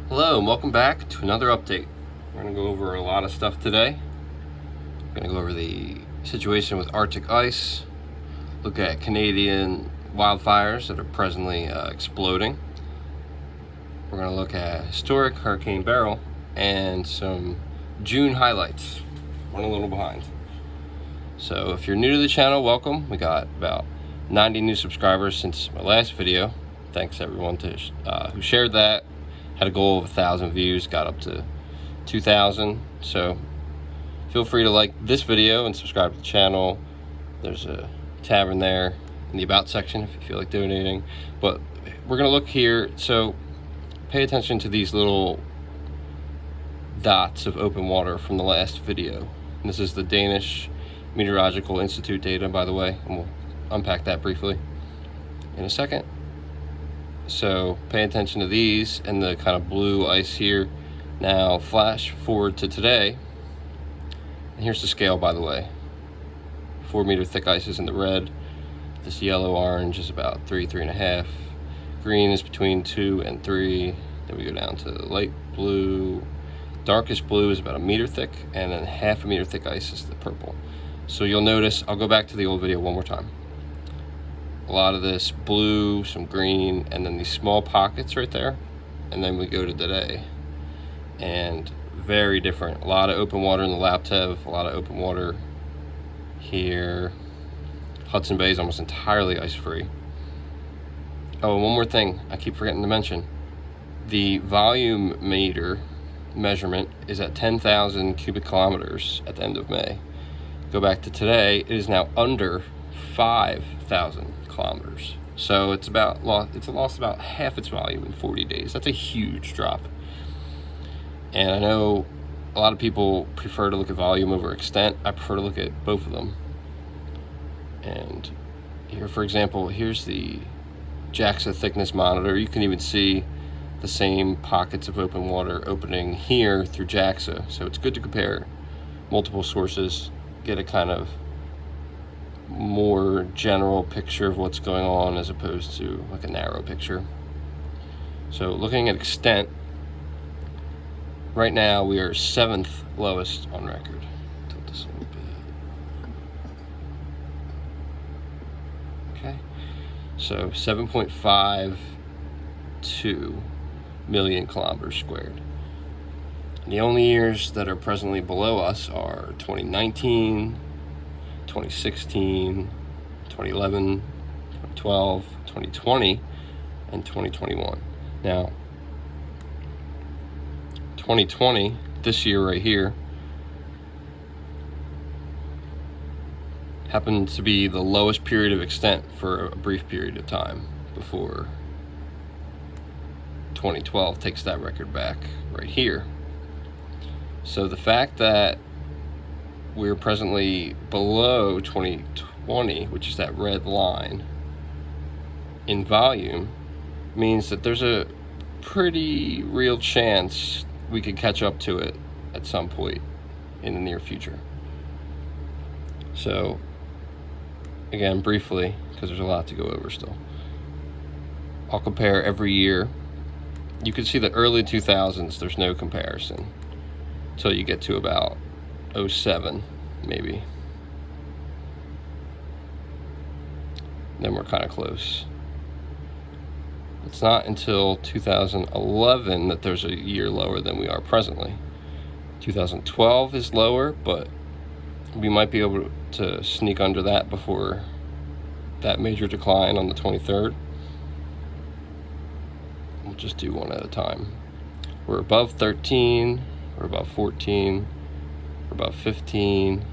Hello and welcome back to another update. We're going to go over a lot of stuff today. We're going to go over the situation with Arctic ice, look at Canadian wildfires that are presently exploding. We're going to look at historic Hurricane Beryl and some June highlights. Run a little behind. So if you're new to the channel, welcome. We got about 90 new subscribers since my last video. Thanks everyone who shared that. Had a goal of 1,000 views, got up to 2,000. So feel free to like this video and subscribe to the channel. There's a tab in there in the about section if you feel like donating. But we're gonna look here, so pay attention to these little dots of open water from the last video. And this is the Danish Meteorological Institute data, by the way, and we'll unpack that briefly in a second. So pay attention to these and the kind of blue ice here. Now flash forward to today, and here's the scale, by the way. 4 meter thick ice is in the red. This yellow orange is about 3.5. Green is between 2 and 3. Then we go down to light blue. Darkest blue is about 1 meter thick, and then 1/2 meter thick ice is the purple. So you'll notice, I'll go back to the old video one more time. A lot of this blue, some green, and then these small pockets right there. And then we go to today, and very different. A lot of open water in the Laptev, a lot of open water here. Hudson Bay is almost entirely ice-free. Oh, and one more thing I keep forgetting to mention. The volume meter measurement is at 10,000 cubic kilometers at the end of May. Go back to today, it is now under 5,000 kilometers. So it's lost about half its volume in 40 days. That's a huge drop. And I know a lot of people prefer to look at volume over extent. I prefer to look at both of them. And here, for example, here's the JAXA thickness monitor. You can even see the same pockets of open water opening here through JAXA. So it's good to compare multiple sources, get a kind of more general picture of what's going on as opposed to like a narrow picture. So looking at extent, right now we are 7th lowest on record. Tilt this a little bit. Okay, so 7.52 million kilometers squared. And the only years that are presently below us are 2019, 2016, 2011, 2012, 2020, and 2021. Now, 2020, this year right here, happened to be the lowest period of extent for a brief period of time before 2012 takes that record back right here. So the fact that we're presently below 2020, which is that red line, in volume, means that there's a pretty real chance we could catch up to it at some point in the near future. So, again, briefly, because there's a lot to go over still, I'll compare every year. You can see the early 2000s, there's no comparison until you get to about 07 maybe. Then we're kind of close. It's not until 2011 that there's a year lower than we are presently. 2012 is lower, but we might be able to sneak under that before that major decline on the 23rd. We'll just do one at a time. We're above 13, we're above 14, we're above 15.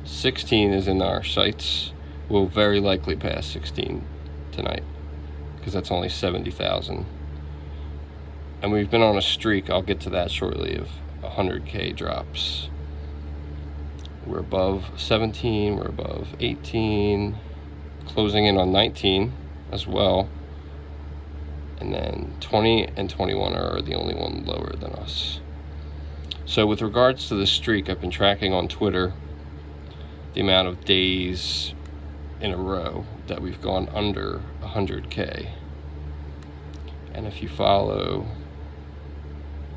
16 is in our sights. We'll very likely pass 16 tonight because that's only 70,000. And we've been on a streak, I'll get to that shortly, of 100K drops. We're above 17, we're above 18, closing in on 19 as well. And then 20 and 21 are the only one lower than us. So with regards to the streak, I've been tracking on Twitter the amount of days in a row that we've gone under 100K. And if you follow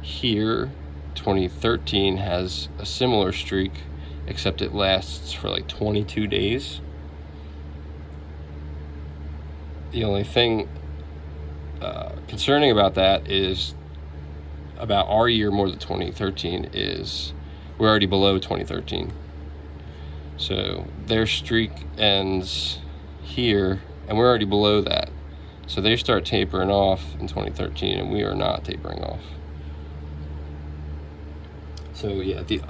Here, 2013 has a similar streak, except it lasts for like 22 days. The only thing concerning about that is about our year more than 2013 is we're already below 2013. So their streak ends here and we're already below that. So they start tapering off in 2013 and we are not tapering off. So yeah, the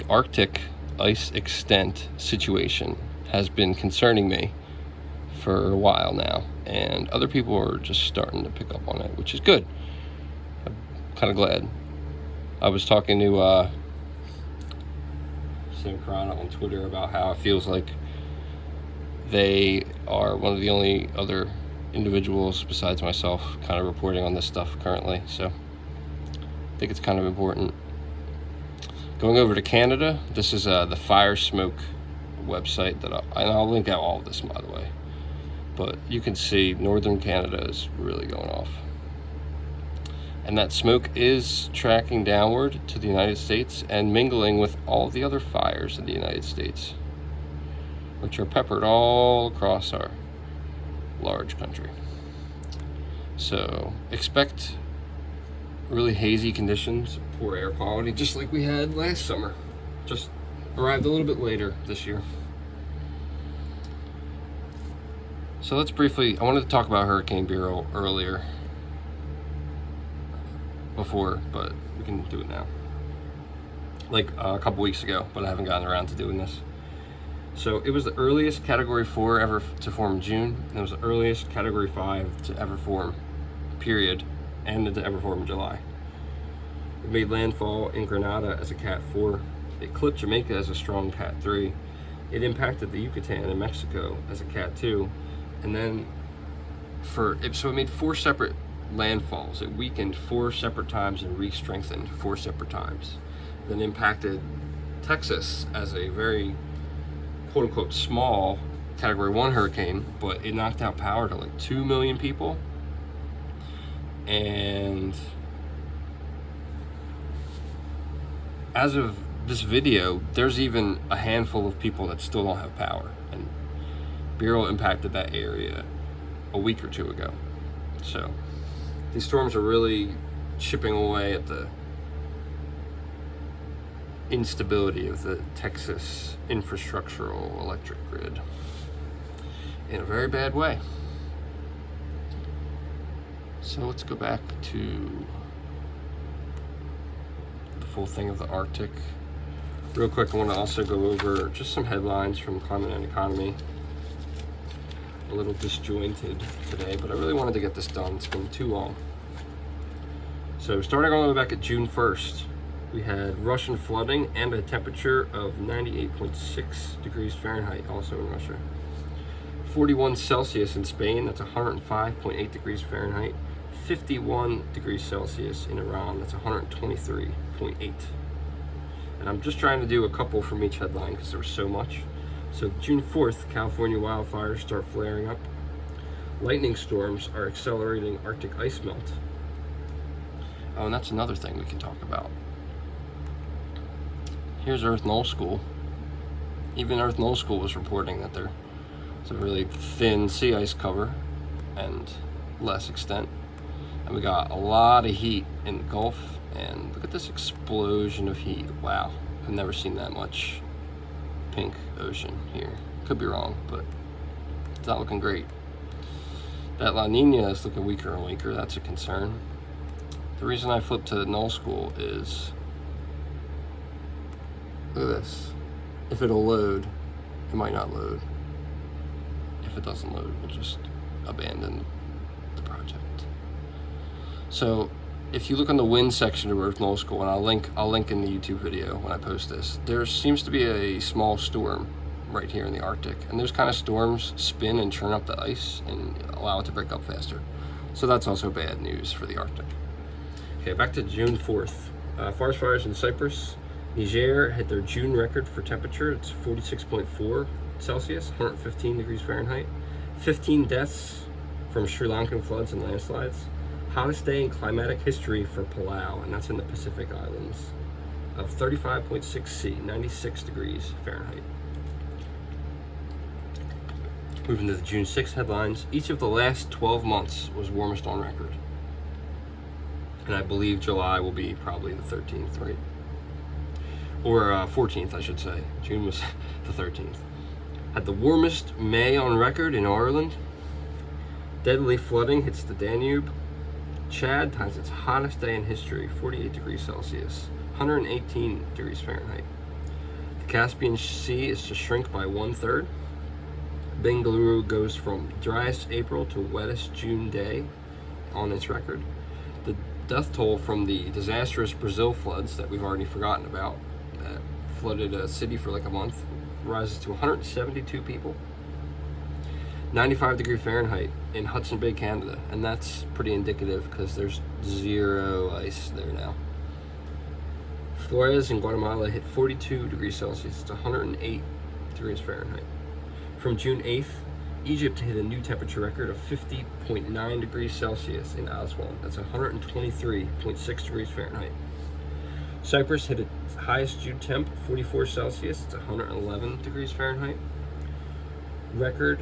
Arctic ice extent situation has been concerning me for a while now, and other people are just starting to pick up on it, which is good. I'm kind of glad. I was talking to Sam Carano on Twitter about how it feels like they are one of the only other individuals besides myself kind of reporting on this stuff currently, so I think it's kind of important. Going over to Canada, this is the Fire Smoke website and I'll link out all of this, by the way. But you can see northern Canada is really going off. And that smoke is tracking downward to the United States and mingling with all the other fires in the United States, which are peppered all across our large country. So expect really hazy conditions, poor air quality, just like we had last summer. Just arrived a little bit later this year. So let's briefly, I wanted to talk about Hurricane Beryl before, but we can do it now. Like a couple weeks ago, but I haven't gotten around to doing this. So it was the earliest Category 4 ever to form in June, and it was the earliest Category 5 to ever form, period, and to ever form in July. It made landfall in Grenada as a Cat 4. It clipped Jamaica as a strong Cat 3. It impacted the Yucatan in Mexico as a Cat 2. And then so it made 4 separate landfalls. It weakened 4 separate times and re-strengthened 4 separate times. Then impacted Texas as a very quote-unquote small Category 1 hurricane, but it knocked out power to like 2 million people. And as of this video, there's even a handful of people that still don't have power. And Beryl impacted that area a week or two ago. So these storms are really chipping away at the instability of the Texas infrastructural electric grid in a very bad way. So let's go back to the full thing of the Arctic. Real quick, I want to also go over just some headlines from Climate and Economy. A little disjointed today, but I really wanted to get this done. It's been too long. So starting all the way back at June 1st, we had Russian flooding and a temperature of 98.6 degrees Fahrenheit, also in Russia. 41 Celsius in Spain, that's 105.8 degrees Fahrenheit. 51 degrees Celsius in Iran, that's 123.8. And I'm just trying to do a couple from each headline because there was so much. So June 4th, California wildfires start flaring up. Lightning storms are accelerating Arctic ice melt. Oh, and that's another thing we can talk about. Here's Earth Null School. Even Earth Null School was reporting that there's a really thin sea ice cover and less extent. And we got a lot of heat in the Gulf, and look at this explosion of heat. Wow, I've never seen that much pink ocean here. Could be wrong, but it's not looking great. That La Nina is looking weaker and weaker. That's a concern. The reason I flipped to Null School is, look at this. If it'll load, it might not load. If it doesn't load, we'll just abandon the project. So if you look on the wind section of Earth Null School, and I'll link in the YouTube video when I post this, there seems to be a small storm right here in the Arctic, and those kind of storms spin and churn up the ice and allow it to break up faster. So that's also bad news for the Arctic. Okay, back to June 4th. Forest fires in Cyprus. Niger hit their June record for temperature. It's 46.4 Celsius, 115 degrees Fahrenheit. 15 deaths from Sri Lankan floods and landslides. Hottest day in climatic history for Palau, and that's in the Pacific Islands, of 35.6 C, 96 degrees Fahrenheit. Moving to the June 6th headlines, each of the last 12 months was warmest on record. And I believe July will be probably the 13th, right? Or 14th, I should say. June was the 13th. Had the warmest May on record in Ireland. Deadly flooding hits the Danube. Chad has its hottest day in history, 48 degrees Celsius, 118 degrees Fahrenheit. The Caspian Sea is to shrink by 1/3. Bengaluru goes from driest April to wettest June day on its record. The death toll from the disastrous Brazil floods that we've already forgotten about, that flooded a city for like a month, rises to 172 people. 95 degree Fahrenheit in Hudson Bay, Canada, and that's pretty indicative because there's 0 ice there now. Flores in Guatemala hit 42 degrees Celsius, it's 108 degrees Fahrenheit. From June 8th, Egypt hit a new temperature record of 50.9 degrees Celsius in Aswan. That's 123.6 degrees Fahrenheit. Cyprus hit its highest June temp, 44 Celsius. It's 111 degrees Fahrenheit. Record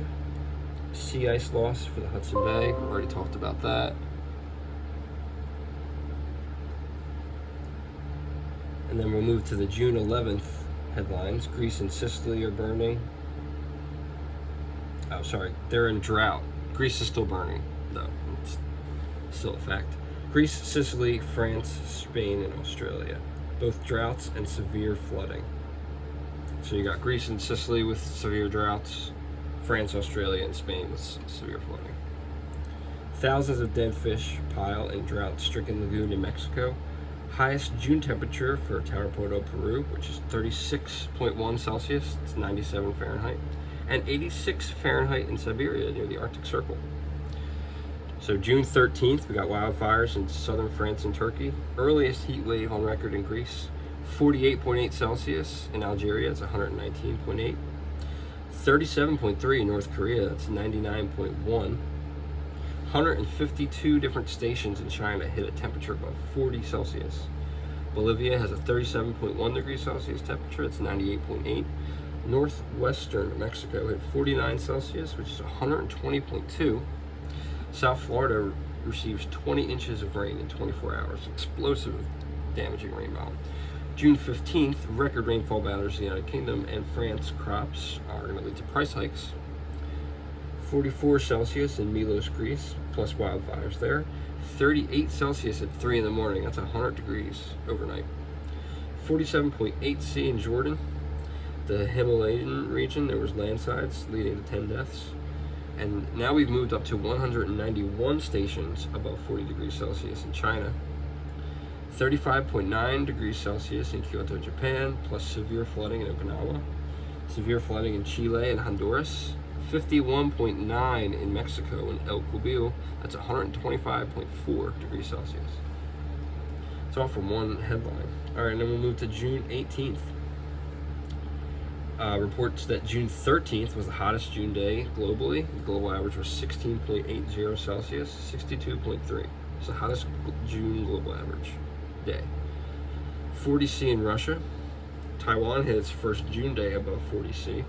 sea ice loss for the Hudson Bay. We've already talked about that. And then we'll move to the June 11th headlines. Greece and Sicily are burning. Oh, sorry, they're in drought. Greece is still burning, though. It's still a fact. Greece, Sicily, France, Spain, and Australia. Both droughts and severe flooding. So you got Greece and Sicily with severe droughts, France, Australia, and Spain with severe flooding. Thousands of dead fish pile in drought-stricken lagoon in Mexico. Highest June temperature for Tarapoto, Peru, which is 36.1 Celsius. It's 97 Fahrenheit. And 86 Fahrenheit in Siberia near the Arctic Circle. So June 13th, we got wildfires in southern France and Turkey. Earliest heat wave on record in Greece. 48.8 Celsius in Algeria, it's 119.8. 37.3 in North Korea, that's 99.1. 152 different stations in China hit a temperature above 40 Celsius. Bolivia has a 37.1 degrees Celsius temperature, it's 98.8. Northwestern Mexico hit 49 Celsius, which is 120.2. South Florida receives 20 inches of rain in 24 hours. Explosive, damaging rainfall. June 15th, record rainfall batters the United Kingdom and France. Crops are going to lead to price hikes. 44 Celsius in Milos, Greece, plus wildfires there. 38 Celsius at 3 in the morning. That's 100 degrees overnight. 47.8 C in Jordan. The Himalayan region, there was landslides leading to 10 deaths. And now we've moved up to 191 stations above 40 degrees Celsius in China. 35.9 degrees Celsius in Kyoto, Japan, plus severe flooding in Okinawa. Severe flooding in Chile and Honduras. 51.9 in Mexico and El Cubil, that's 125.4 degrees Celsius. It's all from one headline. All right, and then we'll move to June 18th. Reports that June 13th was the hottest June day globally. The global average was 16.80 Celsius, 62.3. It's the hottest June global average day. 40 C in Russia. Taiwan hit its first June day above 40 C.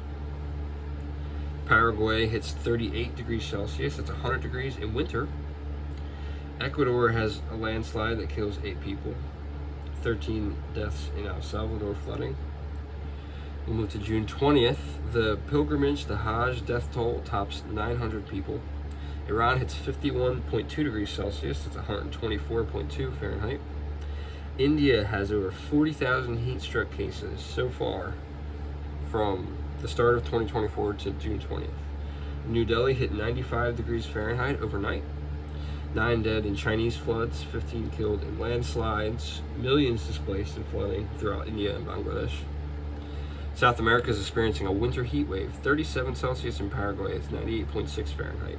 Paraguay hits 38 degrees Celsius. That's 100 degrees in winter. Ecuador has a landslide that kills 8 people. 13 deaths in El Salvador flooding. We'll move to June 20th. The pilgrimage, the Hajj death toll tops 900 people. Iran hits 51.2 degrees Celsius. That's 124.2 Fahrenheit. India has over 40,000 heat stroke cases so far from the start of 2024 to June 20th. New Delhi hit 95 degrees Fahrenheit overnight. 9 dead in Chinese floods, 15 killed in landslides, millions displaced in flooding throughout India and Bangladesh. South America is experiencing a winter heat wave. 37 Celsius in Paraguay, it's 98.6 Fahrenheit.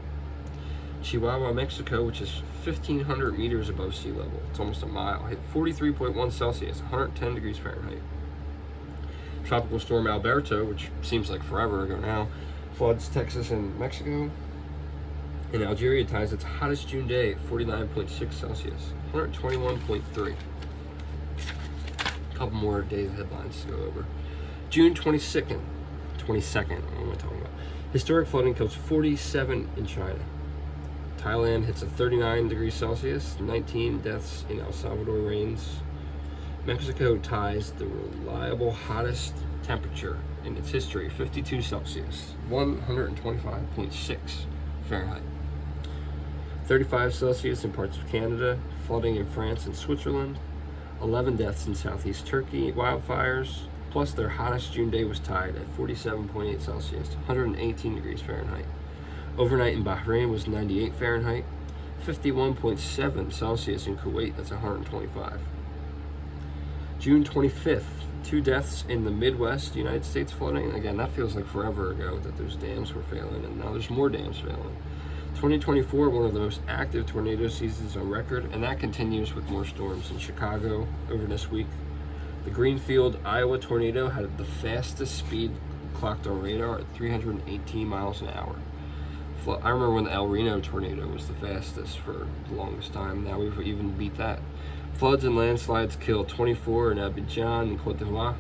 Chihuahua, Mexico, which is 1,500 meters above sea level, it's almost a mile, hit 43.1 Celsius, 110 degrees Fahrenheit. Tropical storm Alberto, which seems like forever ago now, floods Texas and Mexico. And Algeria ties its hottest June day at 49.6 Celsius, 121.3. A couple more days of headlines to go over. June 22nd, what am I talking about? Historic flooding kills 47 in China. Thailand hits a 39 degrees Celsius, 19 deaths in El Salvador rains. Mexico ties the reliable hottest temperature in its history, 52 Celsius, 125.6 Fahrenheit. 35 Celsius in parts of Canada, flooding in France and Switzerland. 11 deaths in southeast Turkey, wildfires, plus their hottest June day was tied at 47.8 Celsius, 118 degrees Fahrenheit. Overnight in Bahrain was 98 Fahrenheit, 51.7 Celsius in Kuwait, that's 125. June 25th, 2 deaths in the Midwest United States flooding. Again, that feels like forever ago that those dams were failing, and now there's more dams failing. 2024, one of the most active tornado seasons on record, and that continues with more storms in Chicago over this week. The Greenfield, Iowa tornado had the fastest speed clocked on radar at 318 miles an hour. I remember when the El Reno tornado was the fastest for the longest time. Now we've even beat that. Floods and landslides killed 24 in Abidjan and Cote d'Ivoire.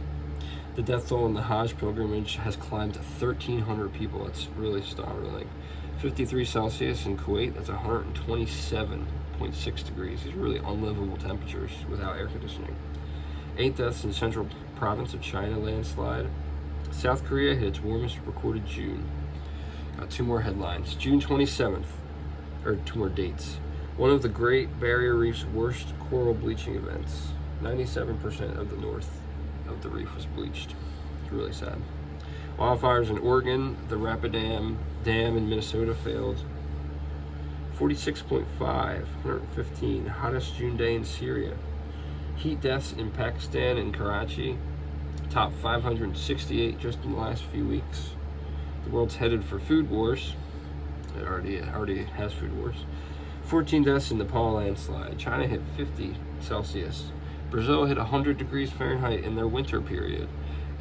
The death toll in the Hajj pilgrimage has climbed to 1,300 people. It's really startling. 53 Celsius in Kuwait, that's 127.6 degrees. These are really unlivable temperatures without air conditioning. 8 deaths in central province of China landslide. South Korea hit its warmest recorded June. Got 2 more headlines. June 27th, or 2 more dates. One of the Great Barrier Reef's worst coral bleaching events. 97% of the north of the reef was bleached. It's really sad. Wildfires in Oregon, the Rapidan Dam in Minnesota failed. 46.5, 115, hottest June day in Syria. Heat deaths in Pakistan and Karachi, top 568 just in the last few weeks. The world's headed for food wars. It already has food wars. 14 deaths in Nepal landslide. China hit 50 Celsius. Brazil hit 100 degrees Fahrenheit in their winter period.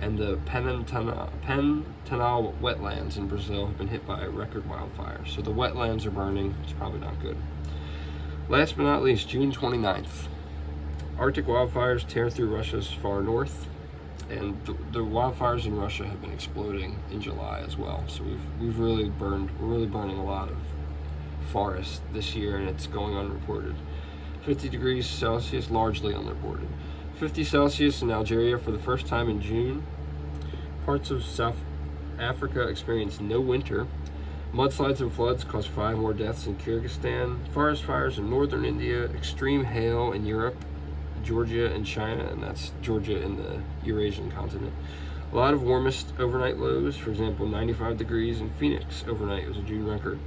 And the Pantanal wetlands in Brazil have been hit by a record wildfire. So the wetlands are burning. It's probably not good. Last but not least, June 29th. Arctic wildfires tear through Russia's far north. And the wildfires in Russia have been exploding in July as well. So we're really burning a lot of forest this year, and it's going unreported. 50 degrees Celsius, largely unreported. 50 Celsius in Algeria for the first time in June. Parts of South Africa experienced no winter. Mudslides and floods caused 5 more deaths in Kyrgyzstan. Forest fires in northern India. Extreme hail in Europe, Georgia, and China, and that's Georgia in the Eurasian continent. A lot of warmest overnight lows. For example, 95 degrees in Phoenix overnight was a June record.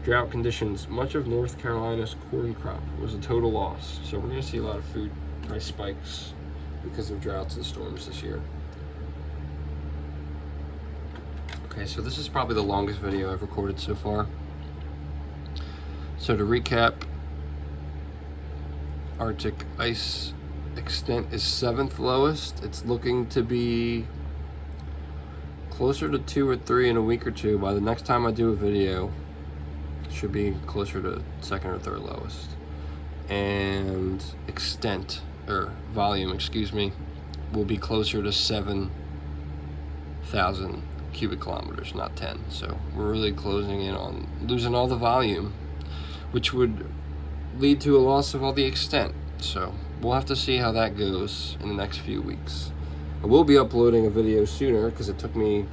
Drought conditions. Much of North Carolina's corn crop was a total loss. So we're going to see a lot of food price spikes because of droughts and storms this year. Okay, so this is probably the longest video I've recorded so far. So to recap, Arctic ice extent is 7th lowest. It's looking to be closer to 2 or 3 in a week or 2. By the next time I do a video, it should be closer to 2nd or 3rd lowest. And extent, or volume, excuse me, will be closer to 7,000 cubic kilometers, not 10. So we're really closing in on losing all the volume, which would lead to a loss of all the extent. So we'll have to see how that goes in the next few weeks. I will be uploading a video sooner because it took me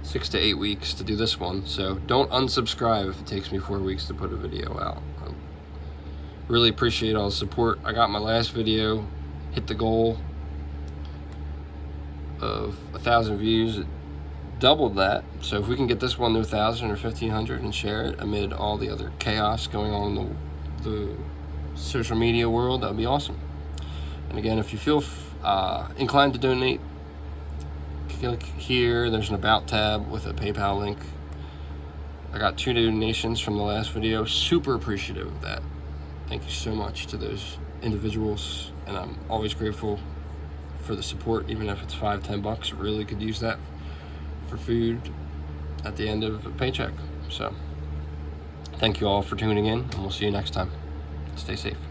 6 to 8 weeks to do this one. So don't unsubscribe if it takes me 4 weeks to put a video out. I really appreciate all the support. I got my last video, hit the goal of 1,000 views. It doubled that. So if we can get this one to 1,000 or 1,500 and share it amid all the other chaos going on in the social media world, that would be awesome. And again, if you feel inclined to donate, click here. There's an About tab with a PayPal link. I got 2 donations from the last video. Super appreciative of that. Thank you so much to those individuals, and I'm always grateful for the support, even if it's $5-10. Really could use that for food at the end of a paycheck. So Thank you all for tuning in, and we'll see you next time. Stay safe.